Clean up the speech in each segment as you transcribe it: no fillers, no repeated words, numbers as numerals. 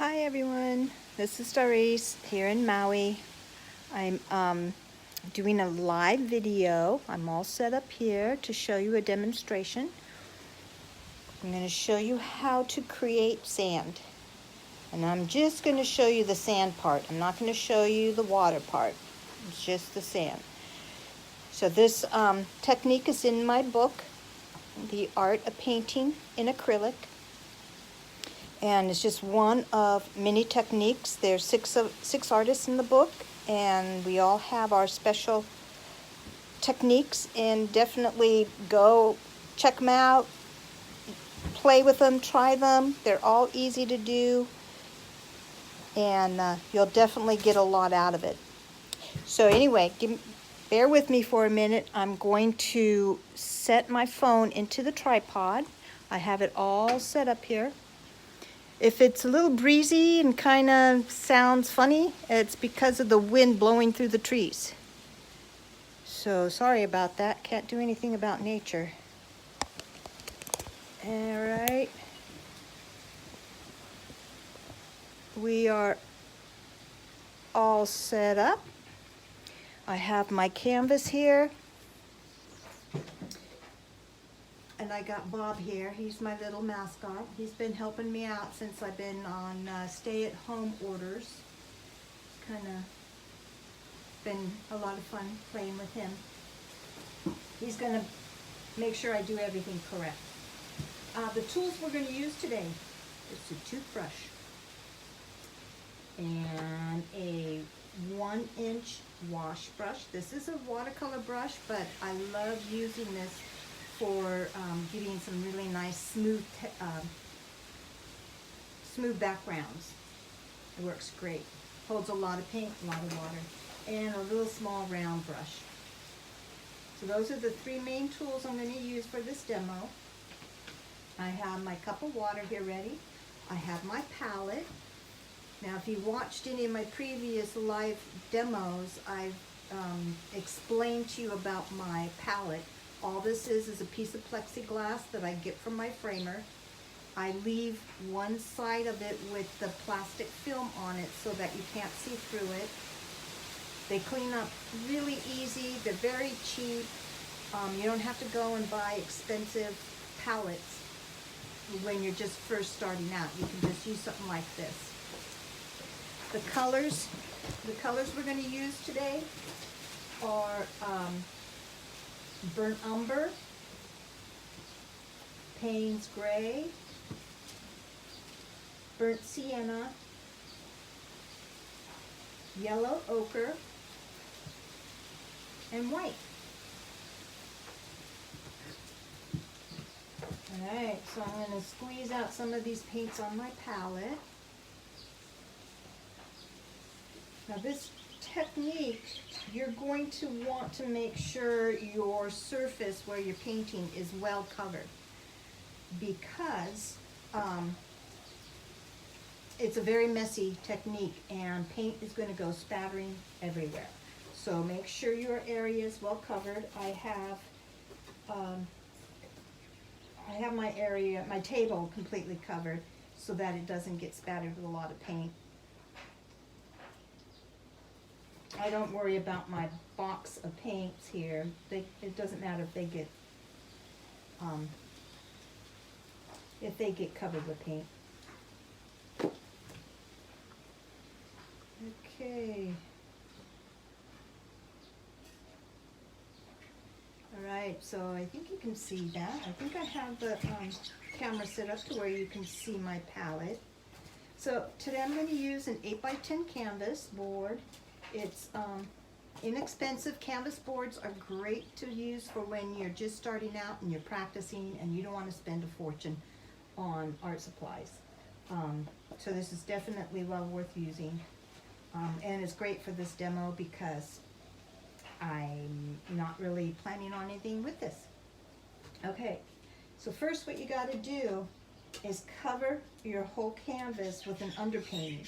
Hi everyone, this is Doris here in Maui. I'm doing a live video. I'm all set up here to show you a demonstration. I'm going to show you how to create sand. And I'm just going to show you the sand part. I'm not going to show you the water part. It's just the sand. So this technique is in my book, The Art of Painting in Acrylic. And it's just one of many techniques. There's six artists in the book, and we all have our special techniques. And definitely go check them out, play with them, try them. They're all easy to do, and you'll definitely get a lot out of it. So anyway, bear with me for a minute. I'm going to set my phone into the tripod. I have it all set up here. If it's a little breezy and kind of sounds funny, it's because of the wind blowing through the trees. So sorry about that. Can't do anything about nature. All right. We are all set up. I have my canvas here. And I got Bob here. He's my little mascot. He's been helping me out since I've been on stay-at-home orders. Kind of been a lot of fun playing with him. He's going to make sure I do everything correct. The tools we're going to use today is a toothbrush and a 1-inch wash brush. This is a watercolor brush, but I love using this for getting some really nice smooth backgrounds. It works great. Holds a lot of paint, a lot of water, and a little small round brush. So those are the three main tools I'm going to use for this demo. I have my cup of water here ready. I have my palette. Now if you watched any of my previous live demos, I've explained to you about my palette. All this is a piece of plexiglass that I get from my framer. I leave one side of it with the plastic film on it so that you can't see through it. They clean up really easy. They're very cheap. You don't have to go and buy expensive palettes when you're just first starting out. You can just use something like this. The colors we're going to use today are burnt umber, Payne's gray, burnt sienna, yellow ochre, and white. Alright, so I'm going to squeeze out some of these paints on my palette. Now this technique, you're going to want to make sure your surface where you're painting is well covered, because it's a very messy technique and paint is going to go spattering everywhere. So make sure your area is well covered. I have my area, my table completely covered so that it doesn't get spattered with a lot of paint. I don't worry about my box of paints here. It doesn't matter if they get covered with paint. Okay. All right, so I think you can see that. I think I have the camera set up to where you can see my palette. So today I'm going to use an 8x10 canvas board. It's inexpensive. Canvas boards are great to use for when you're just starting out and you're practicing and you don't want to spend a fortune on art supplies. So this is definitely well worth using. And it's great for this demo because I'm not really planning on anything with this. Okay, so first what you got to do is cover your whole canvas with an underpainting.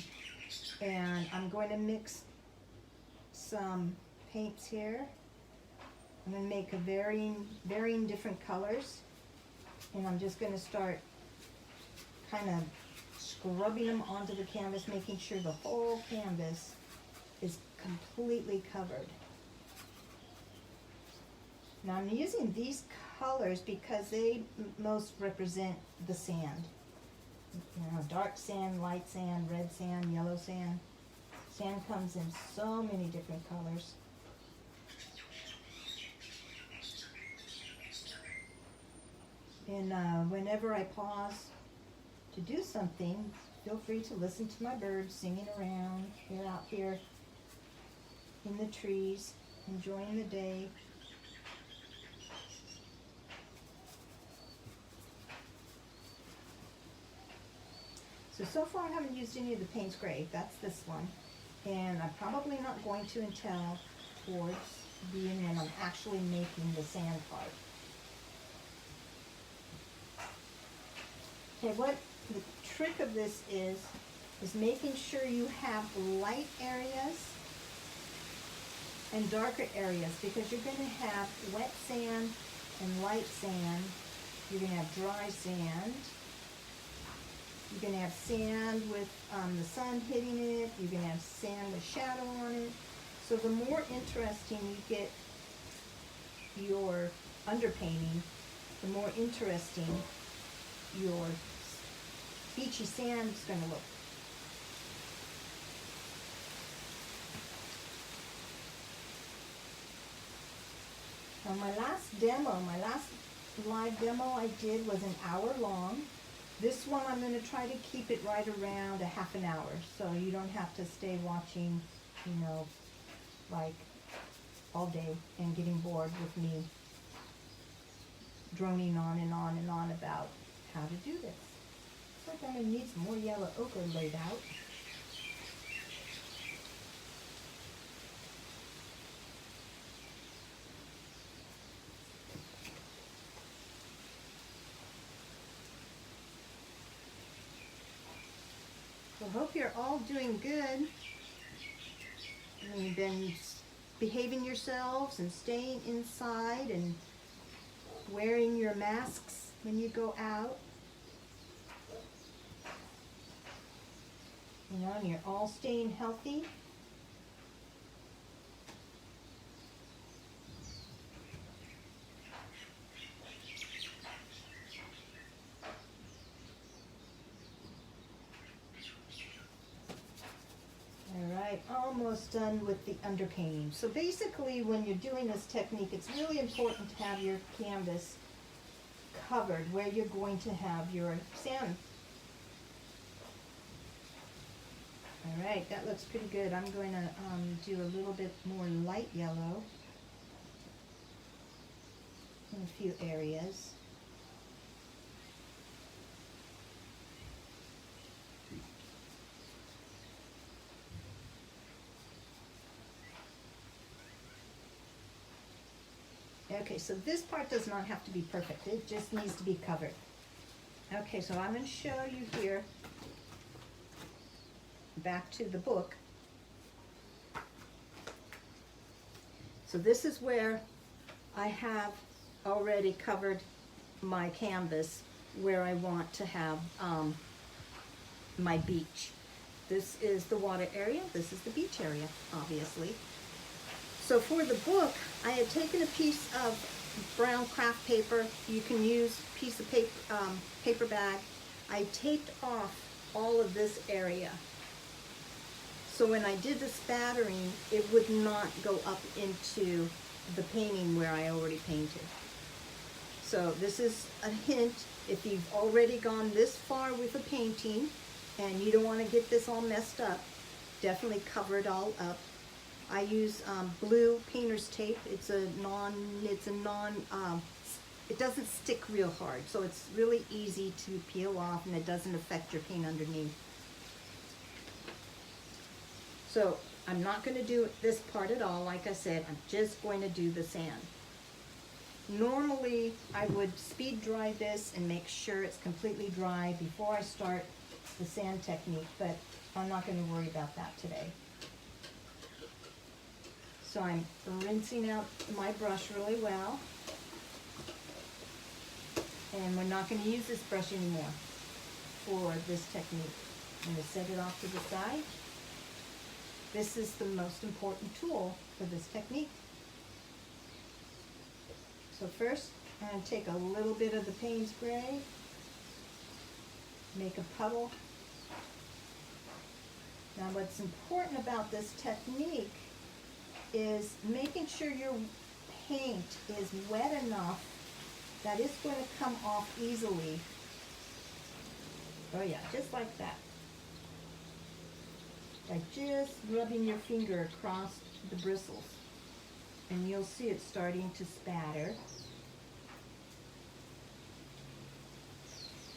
And I'm going to mix some paints here. I'm going to make a varying different colors, and I'm just going to start kind of scrubbing them onto the canvas, making sure the whole canvas is completely covered. Now I'm using these colors because they most represent the sand. You know, dark sand, light sand, red sand, yellow sand. Sand comes in so many different colors. And whenever I pause to do something, feel free to listen to my birds singing around. They're out here in the trees, enjoying the day. So far I haven't used any of the Payne's Gray. That's this one. And I'm probably not going to until towards the end when I'm actually making the sand part. Okay, what the trick of this is making sure you have light areas and darker areas, because you're going to have wet sand and light sand. You're going to have dry sand. You're going to have sand with the sun hitting it. You're going to have sand with shadow on it. So the more interesting you get your underpainting, the more interesting your beachy sand is going to look. Now my last live demo I did was an hour long. This one I'm going to try to keep it right around a half an hour, so you don't have to stay watching, you know, like all day and getting bored with me droning on and on and on about how to do this. Looks like I'm going to need some more yellow ochre laid out. I hope you're all doing good. You've been behaving yourselves and staying inside and wearing your masks when you go out. You know, and you're all staying healthy. Alright, almost done with the underpainting. So basically when you're doing this technique, it's really important to have your canvas covered where you're going to have your sand. Alright, that looks pretty good. I'm going to do a little bit more light yellow in a few areas. Okay, so this part does not have to be perfect. It just needs to be covered. Okay, so I'm going to show you here, back to the book. So this is where I have already covered my canvas where I want to have my beach. This is the water area. This is the beach area, obviously. So for the book, I had taken a piece of brown craft paper. You can use a piece of paper, paper bag. I taped off all of this area. So when I did the spattering, it would not go up into the painting where I already painted. So this is a hint. If you've already gone this far with a painting and you don't want to get this all messed up, definitely cover it all up. I use blue painter's tape. It doesn't stick real hard, so it's really easy to peel off and it doesn't affect your paint underneath. So I'm not going to do this part at all. Like I said, I'm just going to do the sand. Normally, I would speed dry this and make sure it's completely dry before I start the sand technique, but I'm not going to worry about that today. So I'm rinsing out my brush really well. And we're not going to use this brush anymore. for this technique. I'm going to set it off to the side. This is the most important tool for this technique. So first, I'm going to take a little bit of the Payne's Gray, make a puddle. Now what's important about this technique is making sure your paint is wet enough that it's going to come off easily. Oh yeah, just like that. By just rubbing your finger across the bristles. And you'll see it starting to spatter.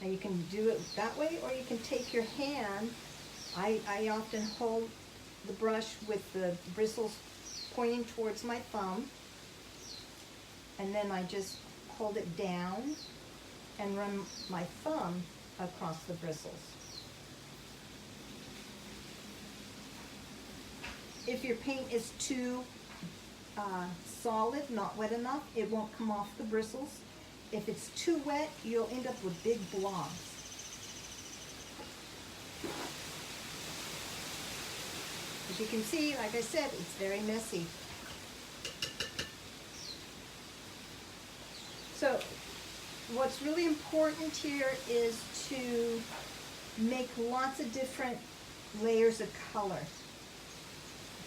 Now you can do it that way, or you can take your hand. I often hold the brush with the bristles pointing towards my thumb, and then I just hold it down and run my thumb across the bristles. If your paint is too solid, not wet enough, it won't come off the bristles. If it's too wet, you'll end up with big blobs. As you can see, like I said, it's very messy. So what's really important here is to make lots of different layers of color.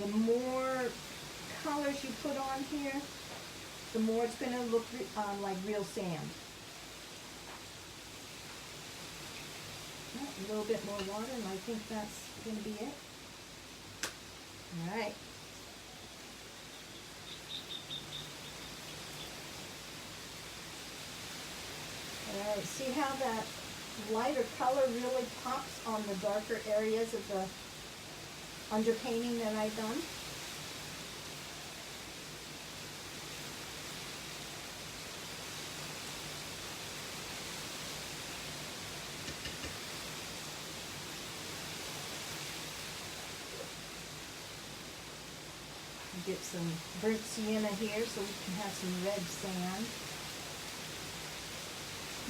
The more colors you put on here, the more it's going to look like real sand. A little bit more water, and I think that's going to be it. All right. All right, see how that lighter color really pops on the darker areas of the underpainting that I've done? Get some burnt sienna here so we can have some red sand.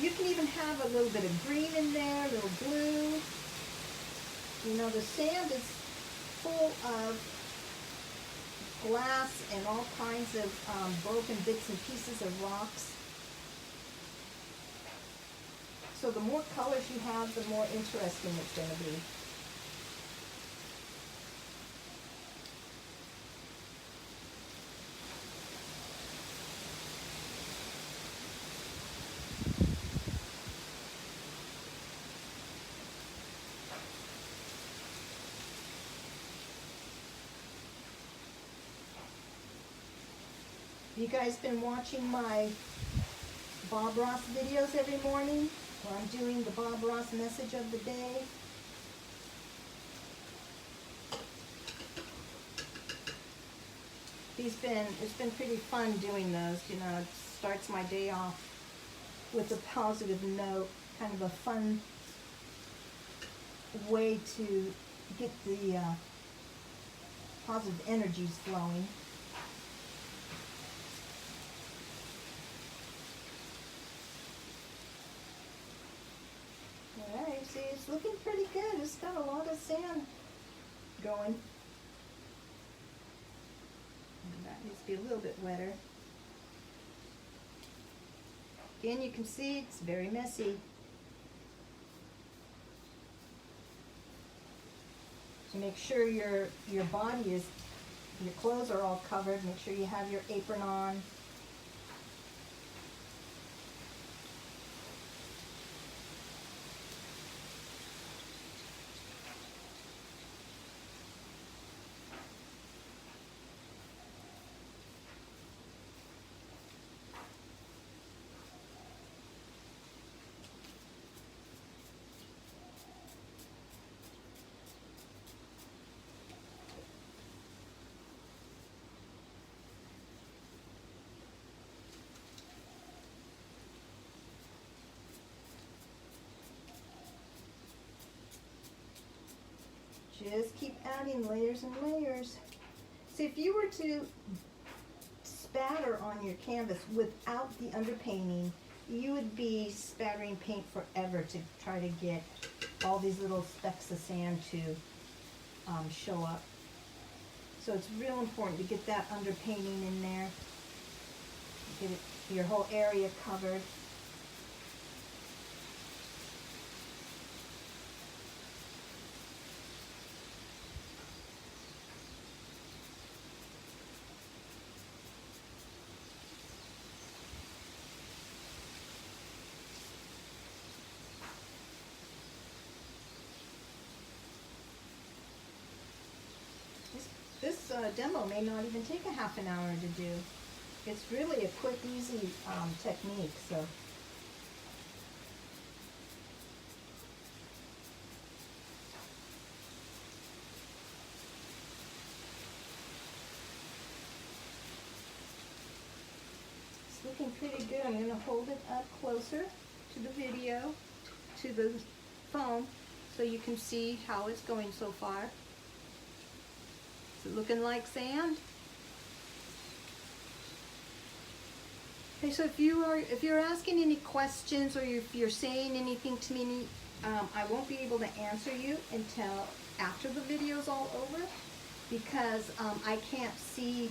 You can even have a little bit of green in there, a little blue. You know, the sand is full of glass and all kinds of broken bits and pieces of rocks. So the more colors you have, the more interesting it's going to be. You guys been watching my Bob Ross videos every morning, where I'm doing the Bob Ross message of the day? It's been pretty fun doing those. You know, it starts my day off with a positive note, kind of a fun way to get the positive energies flowing. Alright, see, it's looking pretty good. It's got a lot of sand going. And that needs to be a little bit wetter. Again, you can see it's very messy. So make sure your body is, your clothes are all covered. Make sure you have your apron on. Just keep adding layers and layers. See, if you were to spatter on your canvas without the underpainting, you would be spattering paint forever to try to get all these little specks of sand to show up. So it's real important to get that underpainting in there. Get it, your whole area covered. This demo may not even take a half an hour to do. It's really a quick, easy technique. So it's looking pretty good. I'm going to hold it up closer to the video, to the phone, so you can see how it's going so far. Is it looking like sand? Okay, so if you're asking any questions, or if you're saying anything to me, I won't be able to answer you until after the video's all over, because I can't see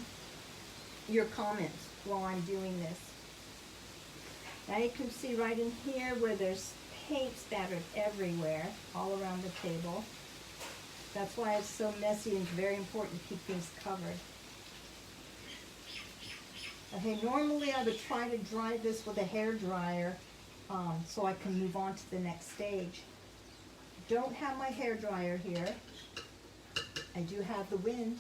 your comments while I'm doing this. Now you can see right in here where there's paint spattered everywhere, all around the table. That's why it's so messy, and it's very important to keep things covered. Okay, normally I would try to dry this with a hair dryer so I can move on to the next stage. Don't have my hair dryer here. I do have the wind.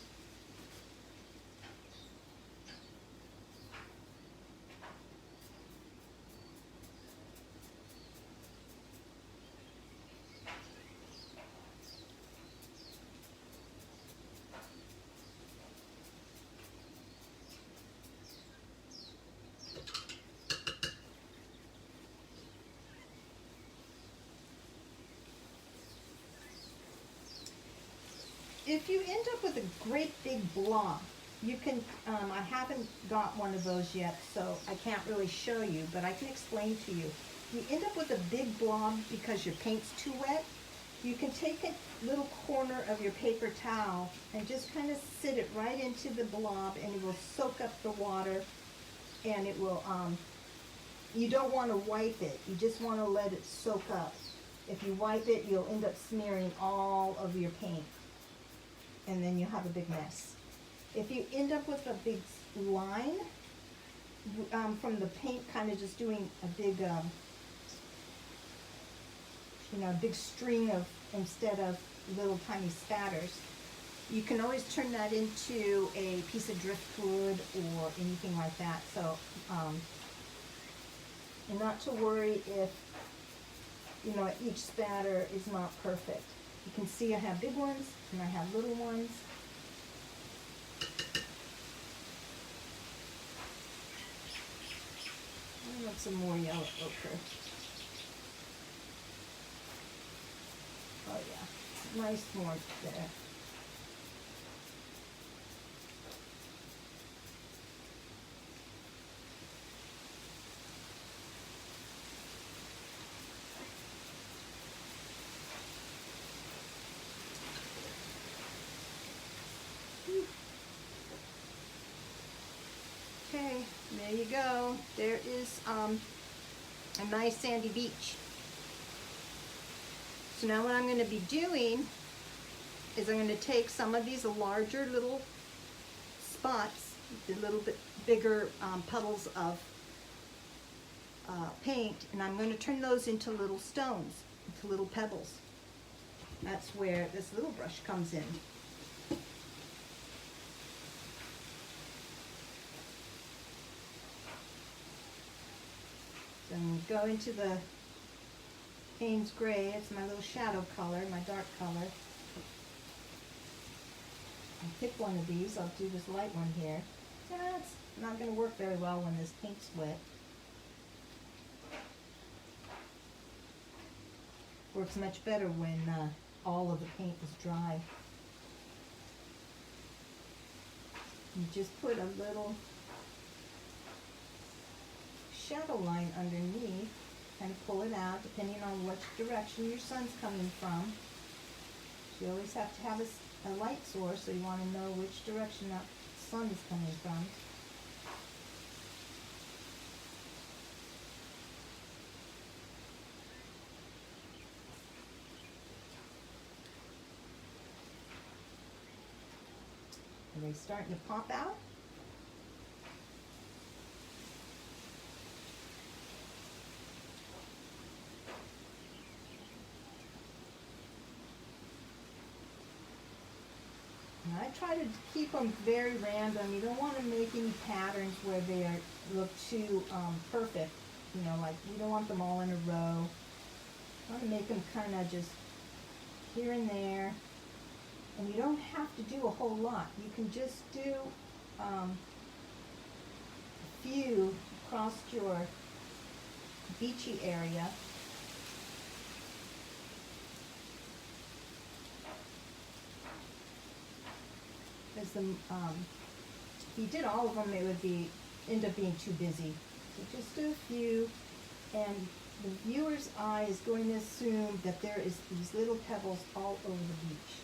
If you end up with a great big blob, you can, I haven't got one of those yet, so I can't really show you, but I can explain to you. If you end up with a big blob because your paint's too wet, you can take a little corner of your paper towel and just kind of sit it right into the blob, and it will soak up the water, and it will, you don't want to wipe it, you just want to let it soak up. If you wipe it, you'll end up smearing all of your paint, and then you have a big mess. If you end up with a big line from the paint kind of just doing a big, a big string of, instead of little tiny spatters, you can always turn that into a piece of driftwood or anything like that. So, and not to worry if, each spatter is not perfect. You can see I have big ones and I have little ones. I want some more yellow ochre. Oh yeah, nice more there. Okay, there you go. There is a nice sandy beach. So now what I'm going to be doing is I'm going to take some of these larger little spots, the little bit bigger puddles of paint, and I'm going to turn those into little stones, into little pebbles. That's where this little brush comes in. So I'm going to go into the Payne's Gray. It's my little shadow color, my dark color. I'll pick one of these. I'll do this light one here. That's not going to work very well when this paint's wet. Works much better when all of the paint is dry. You just put a little shadow line underneath. kind of pull it out depending on which direction your sun's coming from. So you always have to have a light source, so you want to know which direction that sun is coming from. Are they starting to pop out? And I try to keep them very random. You don't want to make any patterns where they look too perfect. You know, like you don't want them all in a row. You want to make them kind of just here and there. And you don't have to do a whole lot. You can just do a few across your beachy area. Because if you did all of them, it would end up being too busy. So just do a few, and the viewer's eye is going to assume that there is these little pebbles all over the beach.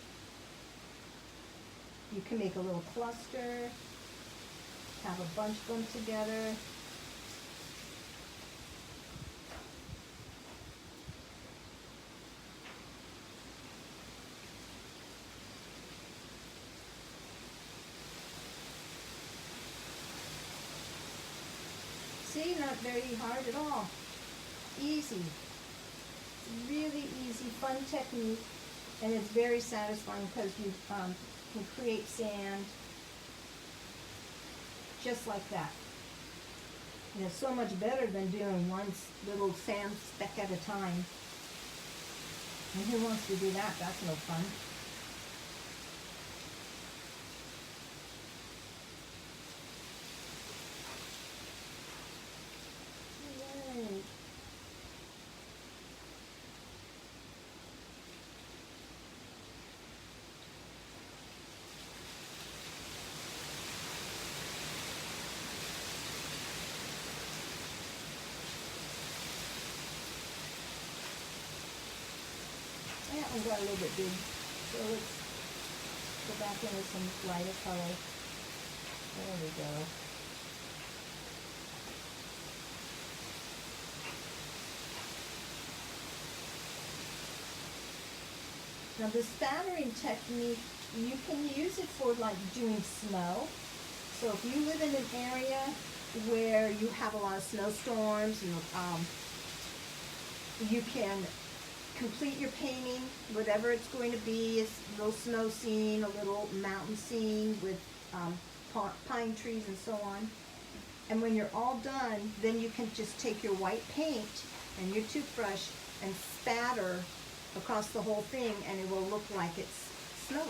You can make a little cluster, have a bunch of them together. See, not very hard at all. Easy. It's really easy, fun technique, and it's very satisfying because you can create sand just like that. And it's so much better than doing one little sand speck at a time. And who wants to do that? That's no fun. Yay. That one got a little bit big, so let's go back in with some lighter color. There we go. Now the spattering technique, you can use it for like doing snow. So if you live in an area where you have a lot of snowstorms, you can complete your painting, whatever it's going to be, a little snow scene, a little mountain scene with pine trees and so on. And when you're all done, then you can just take your white paint and your toothbrush and spatter across the whole thing, and it will look like it's snowing.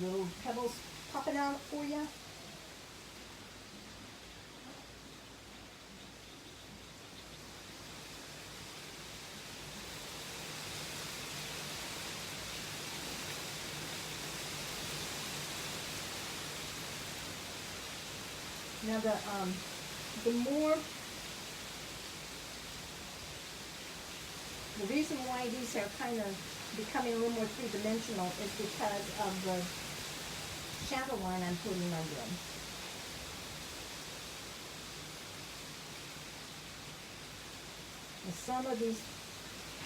Little pebbles popping out for you. Now the reason why these are kind of becoming a little more three-dimensional is because of the shadow line I'm putting under them. And some of these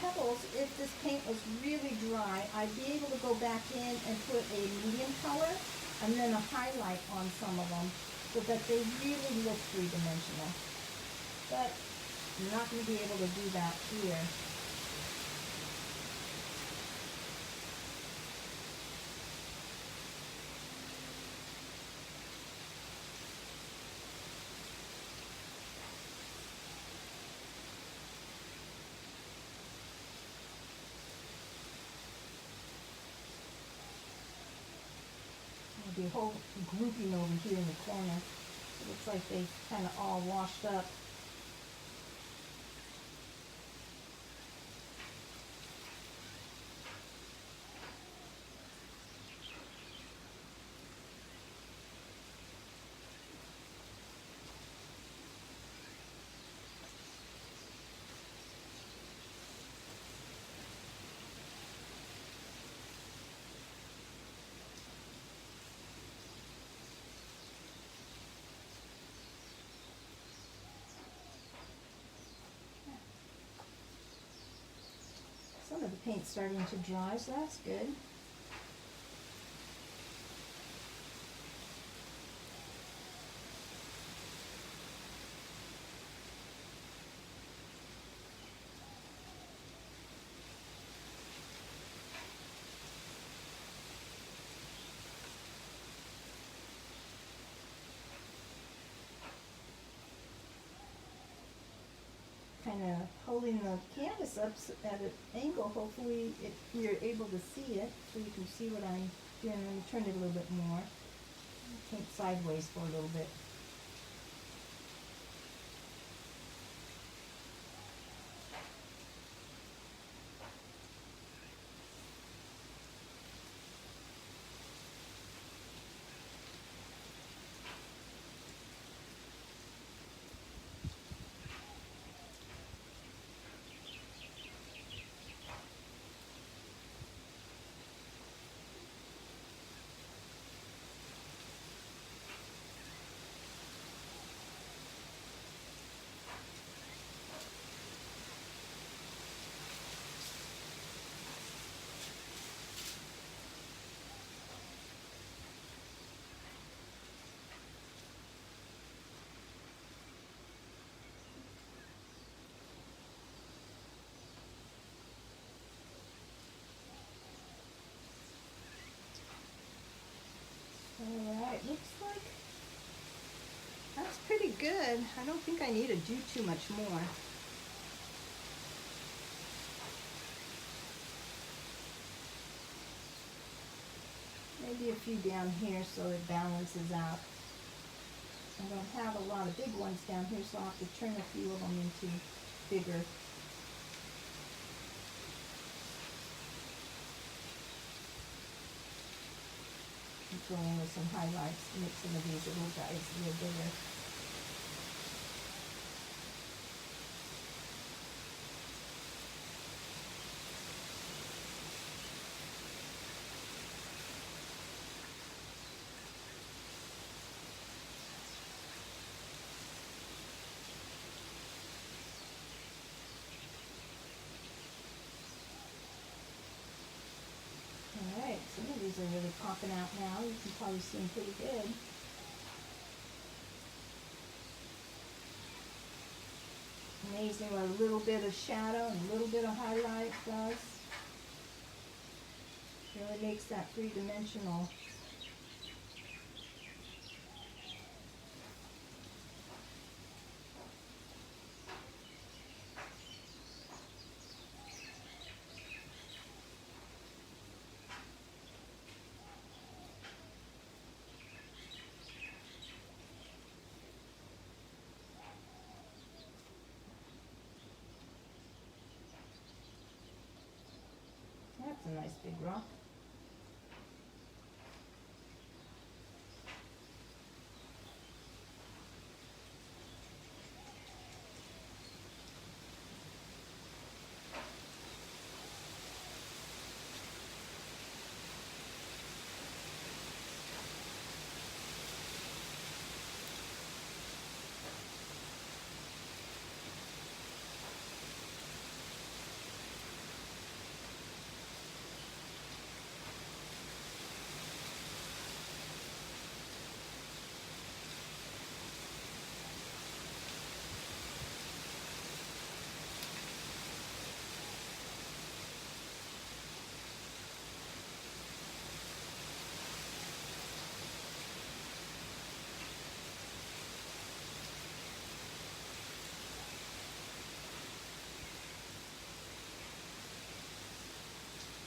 pebbles, if this paint was really dry, I'd be able to go back in and put a medium color and then a highlight on some of them so that they really look three-dimensional. But I'm not going to be able to do that here. The whole grouping over here in the corner. It looks like they kind of all washed up. paint's starting to dry, so that's good. Kind of holding the canvas up at an angle. Hopefully you're able to see it, so you can see what I'm doing. I'm going to turn it a little bit more. Paint sideways for a little bit. Alright, looks like that's pretty good. I don't think I need to do too much more. Maybe a few down here so it balances out. I don't have a lot of big ones down here, so I'll have to turn a few of them into bigger. Throw in with some highlights to make some of these little guys a little bigger. Alright, some of these are really popping out now. You can probably see them pretty good. Amazing what a little bit of shadow and a little bit of highlight does. Really makes that three-dimensional. That's a nice big rock.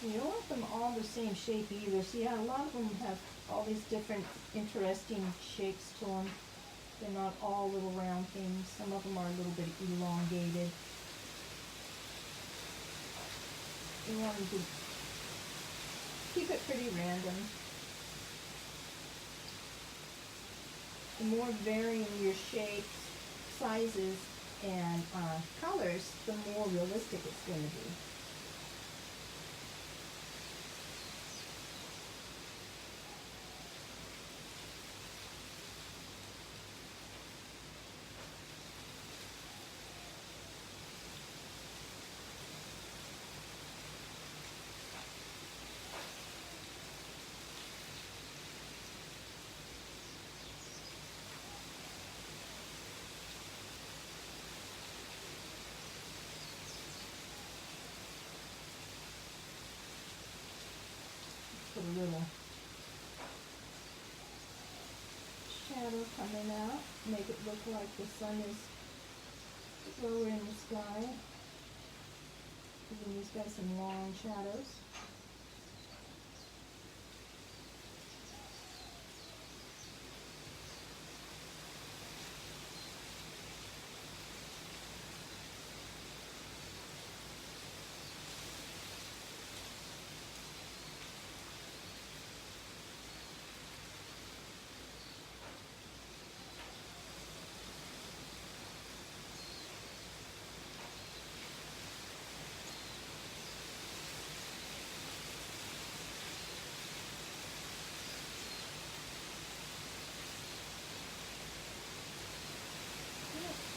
You don't want them all the same shape either. See, a lot of them have all these different interesting shapes to them. They're not all little round things. Some of them are a little bit elongated. You want them to keep it pretty random. The more varying your shapes, sizes, and colors, the more realistic it's going to be. coming out. Make it look like the sun is lower in the sky. Giving these guys some long shadows.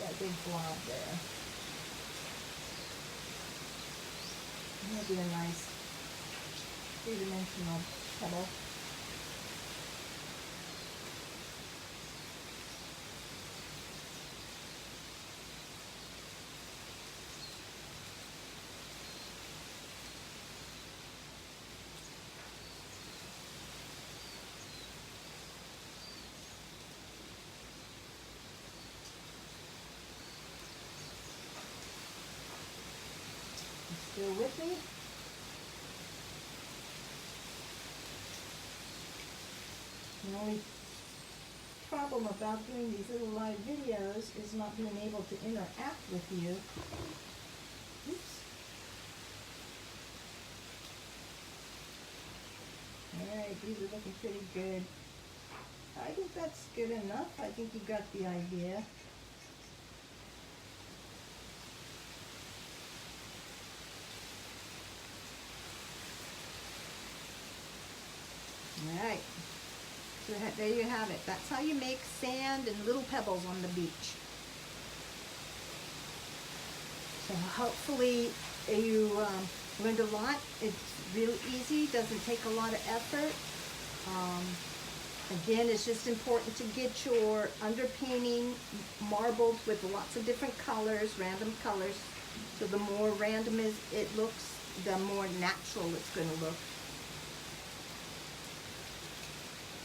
That big blob there. That'll be a nice three-dimensional pebble. Still with me? The only problem about doing these little live videos is not being able to interact with you. Oops. Alright, these are looking pretty good. I think that's good enough. I think you got the idea. Alright, so there you have it. That's how you make sand and little pebbles on the beach. So hopefully you learned a lot. It's really easy, doesn't take a lot of effort. Again, it's just important to get your underpainting marbled with lots of different colors, random colors. So the more random it looks, the more natural it's going to look.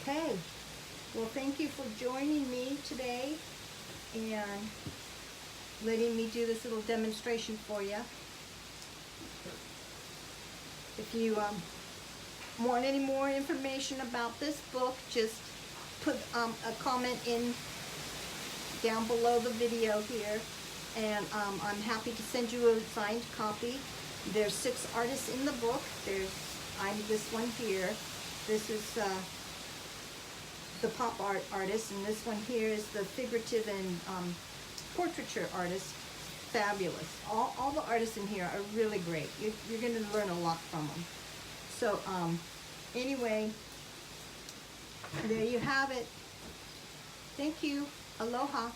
Okay, well, thank you for joining me today and letting me do this little demonstration for you. If you want any more information about this book, just put a comment in down below the video here, and I'm happy to send you a signed copy. There's 6 artists in the book. I'm this one here. This is the pop art artist, and this one here is the figurative and portraiture artist. Fabulous. All the artists in here are really great. You're going to learn a lot from them. So anyway, there you have it. Thank you. Aloha.